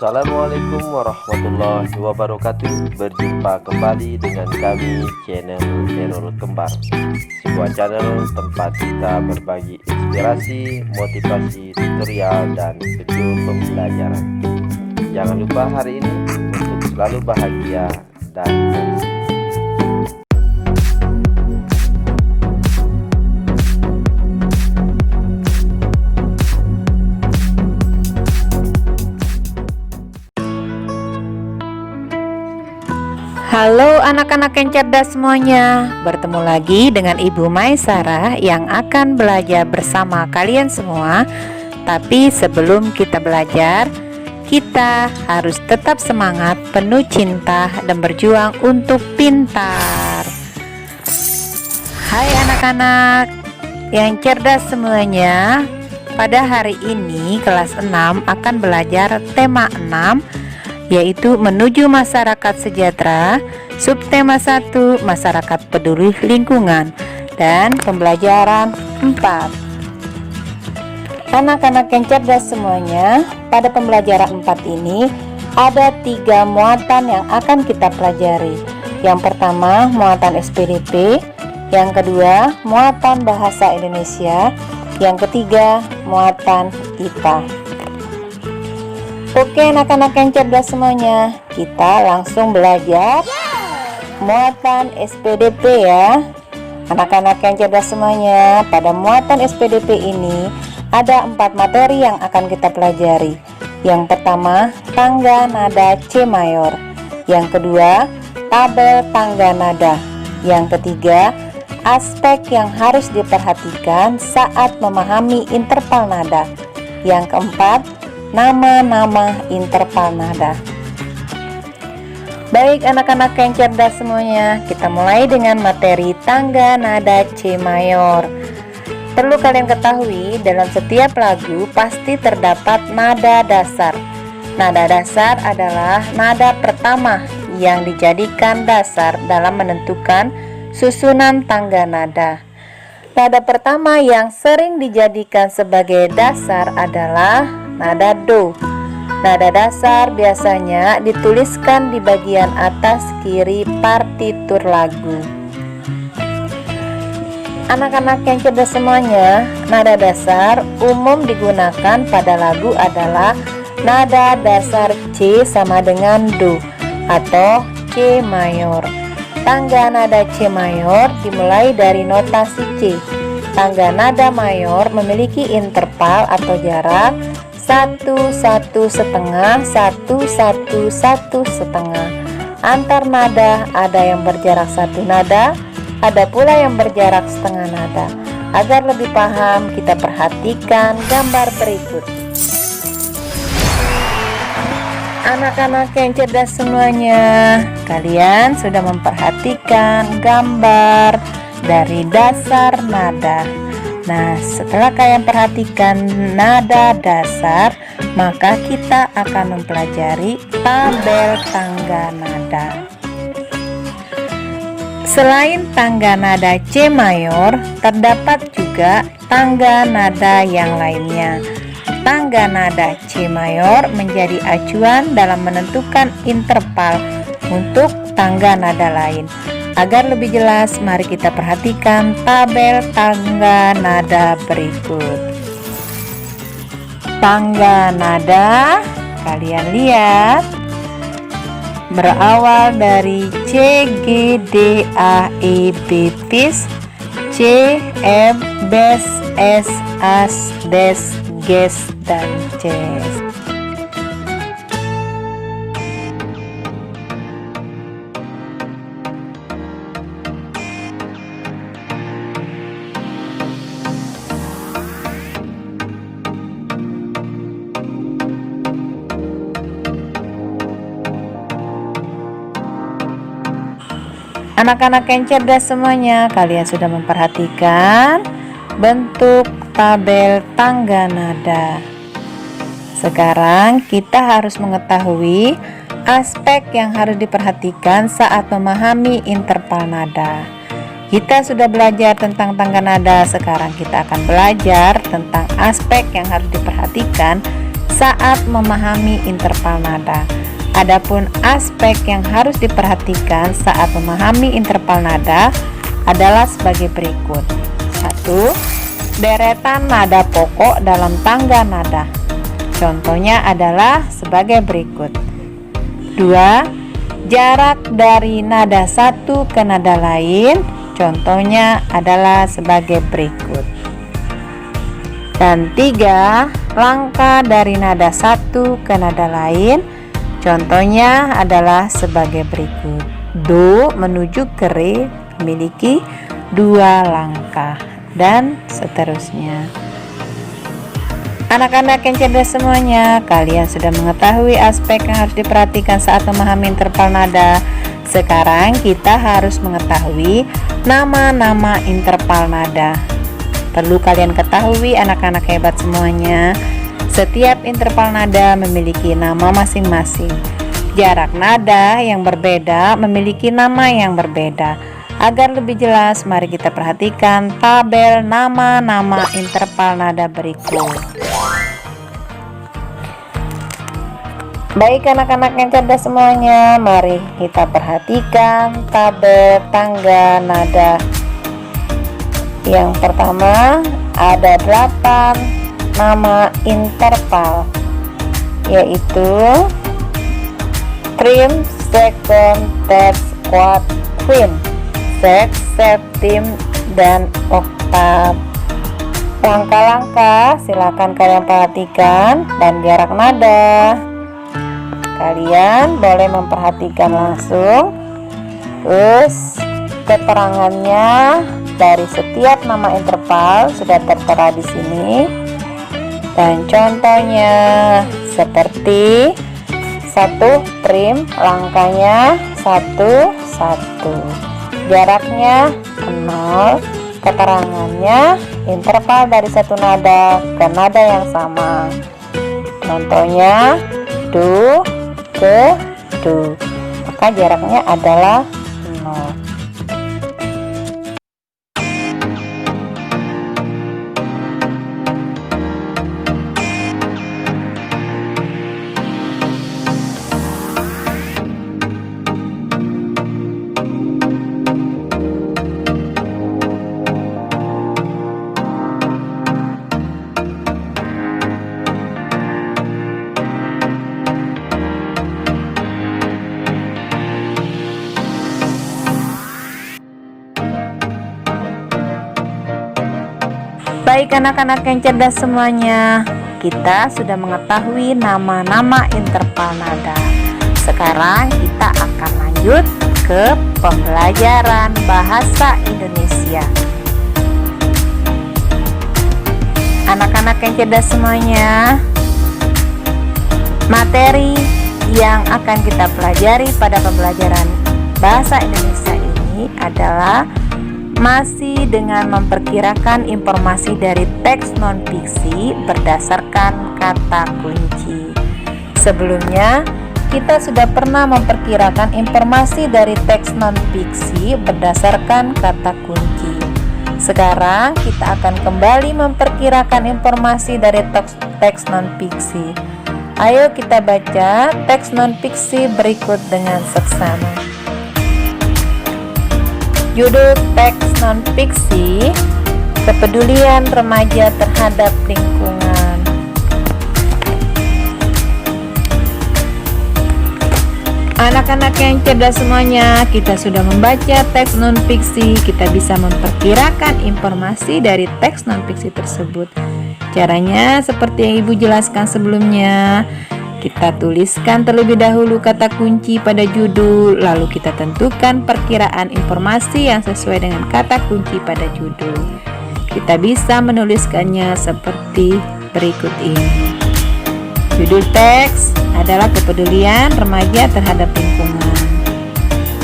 Assalamualaikum warahmatullahi wabarakatuh. Berjumpa kembali dengan kami, channel Error Kembar, sebuah channel tempat kita berbagi inspirasi, motivasi, tutorial, dan video pembelajaran. Jangan lupa hari ini untuk selalu bahagia dan bersih. Halo anak-anak yang cerdas semuanya, bertemu lagi dengan Ibu Maisarah yang akan belajar bersama kalian semua. Tapi sebelum kita belajar, kita harus tetap semangat, penuh cinta, dan berjuang untuk pintar. Hai anak-anak yang cerdas semuanya, pada hari ini kelas 6 akan belajar tema 6, yaitu menuju masyarakat sejahtera, subtema 1 masyarakat peduli lingkungan, dan pembelajaran 4. Anak-anak yang cerdas semuanya, pada pembelajaran 4 ini ada 3 muatan yang akan kita pelajari. Yang pertama muatan SPDP, yang kedua muatan bahasa Indonesia, yang ketiga muatan IPA. Oke anak-anak yang cerdas semuanya, kita langsung belajar muatan SPDP ya. Anak-anak yang cerdas semuanya, pada muatan SPDP ini ada 4 materi yang akan kita pelajari. Yang pertama tangga nada C mayor, yang kedua tabel tangga nada, yang ketiga aspek yang harus diperhatikan saat memahami interval nada, yang keempat nama-nama interval nada. Baik anak-anak yang cerdas semuanya, kita mulai dengan materi tangga nada C mayor. Perlu kalian ketahui, dalam setiap lagu pasti terdapat nada dasar. Nada dasar adalah nada pertama yang dijadikan dasar dalam menentukan susunan tangga nada. Nada pertama yang sering dijadikan sebagai dasar adalah nada do. Nada dasar biasanya dituliskan di bagian atas kiri partitur lagu. Anak-anak yang cerdas semuanya, nada dasar umum digunakan pada lagu adalah nada dasar C sama dengan do atau C mayor. Tangga nada C mayor dimulai dari notasi C. Tangga nada mayor memiliki interval atau jarak 1, 1,5, 1, 1, 1,5. Antar nada ada yang berjarak 1 nada, ada pula yang berjarak setengah nada. Agar lebih paham, kita perhatikan gambar berikut. Anak-anak yang cerdas semuanya, kalian sudah memperhatikan gambar dari dasar nada. Nah, setelah kalian perhatikan nada dasar, maka kita akan mempelajari tabel tangga nada. Selain tangga nada C mayor, terdapat juga tangga nada yang lainnya. Tangga nada C mayor menjadi acuan dalam menentukan interval untuk tangga nada lain. Agar lebih jelas, mari kita perhatikan tabel tangga nada berikut. Tangga nada, kalian lihat, berawal dari C, G, D, A, E, B, fis, C, F, bes, S, as, des, ges, dan ces. Anak-anak yang cerdas semuanya, kalian sudah memperhatikan bentuk tabel tangga nada. Sekarang kita harus mengetahui aspek yang harus diperhatikan saat memahami interval nada. Kita sudah belajar tentang tangga nada, sekarang kita akan belajar tentang aspek yang harus diperhatikan saat memahami interval nada. Adapun aspek yang harus diperhatikan saat memahami interval nada adalah sebagai berikut. 1. Deretan nada pokok dalam tangga nada. Contohnya adalah sebagai berikut. 2. Jarak dari nada satu ke nada lain. Contohnya adalah sebagai berikut. Dan 3. Langkah dari nada satu ke nada lain. Contohnya adalah sebagai berikut. Do menuju ke re memiliki 2 langkah, dan seterusnya. Anak-anak yang cerdas semuanya, kalian sudah mengetahui aspek yang harus diperhatikan saat memahami interval nada. Sekarang kita harus mengetahui nama-nama interval nada. Perlu kalian ketahui anak-anak hebat semuanya, setiap interval nada memiliki nama masing-masing. Jarak nada yang berbeda memiliki nama yang berbeda. Agar lebih jelas, mari kita perhatikan tabel nama-nama interval nada berikut. Baik anak-anak yang cerdas semuanya, mari kita perhatikan tabel tangga nada. Yang pertama ada 8 nama interval, yaitu trim, second, terce, quart, quint, sexth, septim, dan oktav. Langkah-langkah silakan kalian perhatikan, dan jarak nada kalian boleh memperhatikan langsung. Terus keterangannya dari setiap nama interval sudah tertera di sini. Dan contohnya seperti 1 trim, langkahnya 1, 1. Jaraknya 0. Keterangannya interval dari satu nada ke nada yang sama. Contohnya do ke do, maka jaraknya adalah 0. Baik anak-anak yang cerdas semuanya, kita sudah mengetahui nama-nama interval nada. Sekarang kita akan lanjut ke pembelajaran bahasa Indonesia. Anak-anak yang cerdas semuanya, materi yang akan kita pelajari pada pembelajaran bahasa Indonesia ini adalah masih dengan memperkirakan informasi dari teks non-fiksi berdasarkan kata kunci. Sebelumnya, kita sudah pernah memperkirakan informasi dari teks non-fiksi berdasarkan kata kunci. Sekarang, kita akan kembali memperkirakan informasi dari teks non-fiksi. Ayo kita baca teks non-fiksi berikut dengan seksama. Judul teks non-fiksi, kepedulian remaja terhadap lingkungan. Anak-anak yang cerdas semuanya, kita sudah membaca teks non-fiksi, kita bisa memperkirakan informasi dari teks non-fiksi tersebut. Caranya seperti yang Ibu jelaskan sebelumnya. Kita tuliskan terlebih dahulu kata kunci pada judul, lalu kita tentukan perkiraan informasi yang sesuai dengan kata kunci pada judul. Kita bisa menuliskannya seperti berikut ini. Judul teks adalah kepedulian remaja terhadap lingkungan.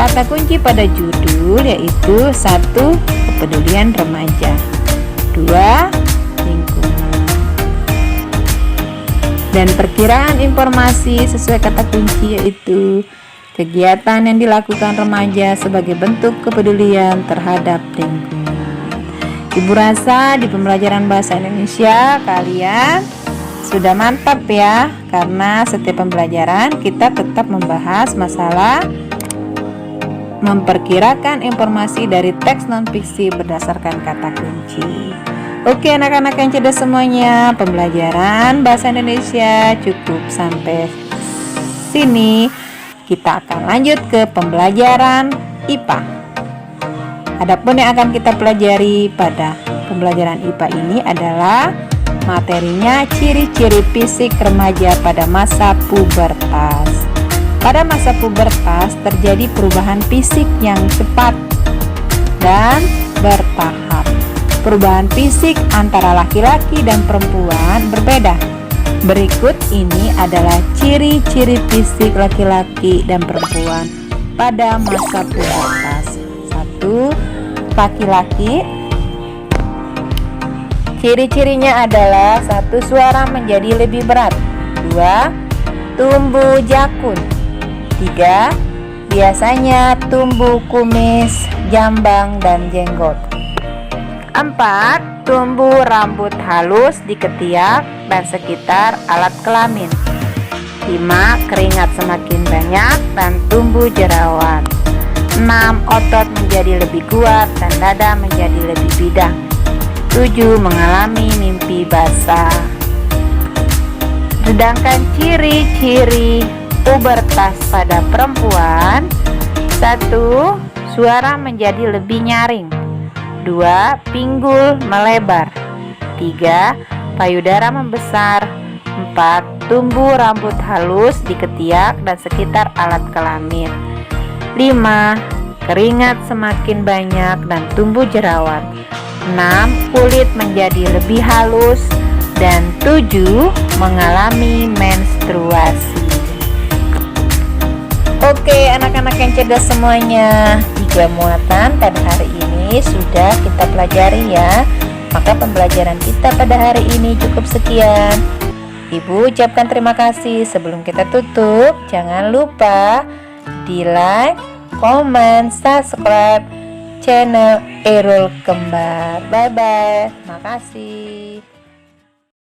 Kata kunci pada judul yaitu 1. Kepedulian remaja, 2. Lingkungan. Dan perkiraan informasi sesuai kata kunci yaitu kegiatan yang dilakukan remaja sebagai bentuk kepedulian terhadap lingkungan. Ibu rasa di pembelajaran bahasa Indonesia kalian Sudah mantap ya, karena setiap pembelajaran kita tetap membahas masalah memperkirakan informasi dari teks non-fiksi berdasarkan kata kunci. Oke anak-anak yang cerdas semuanya, pembelajaran bahasa Indonesia cukup sampai sini. Kita akan lanjut ke pembelajaran IPA. Adapun yang akan kita pelajari pada pembelajaran IPA ini adalah materinya ciri-ciri fisik remaja pada masa pubertas. Pada masa pubertas terjadi perubahan fisik yang cepat dan bertahap. Perubahan fisik antara laki-laki dan perempuan berbeda. Berikut ini adalah ciri-ciri fisik laki-laki dan perempuan pada masa pubertas. 1. Laki-laki. Ciri-cirinya adalah 1. Suara menjadi lebih berat. 2. Tumbuh jakun. 3. Biasanya tumbuh kumis, jambang, dan jenggot. 4. Tumbuh rambut halus di ketiak dan sekitar alat kelamin. 5. Keringat semakin banyak dan tumbuh jerawat. 6. Otot menjadi lebih kuat dan dada menjadi lebih bidang. 7. Mengalami mimpi basah. Sedangkan ciri-ciri pubertas pada perempuan: 1. Suara menjadi lebih nyaring. 2. Pinggul melebar. 3. Payudara membesar. 4. Tumbuh rambut halus di ketiak dan sekitar alat kelamin. 5. Keringat semakin banyak dan tumbuh jerawat. 6. Kulit menjadi lebih halus. Dan 7. Mengalami menstruasi. Oke anak-anak yang cerdas semuanya, 3 muatan pada hari ini sudah kita pelajari ya. Maka pembelajaran kita pada hari ini cukup sekian. Ibu ucapkan terima kasih. Sebelum kita tutup, jangan lupa di like, komen, subscribe channel Erol Kembar. Bye bye. Terima kasih.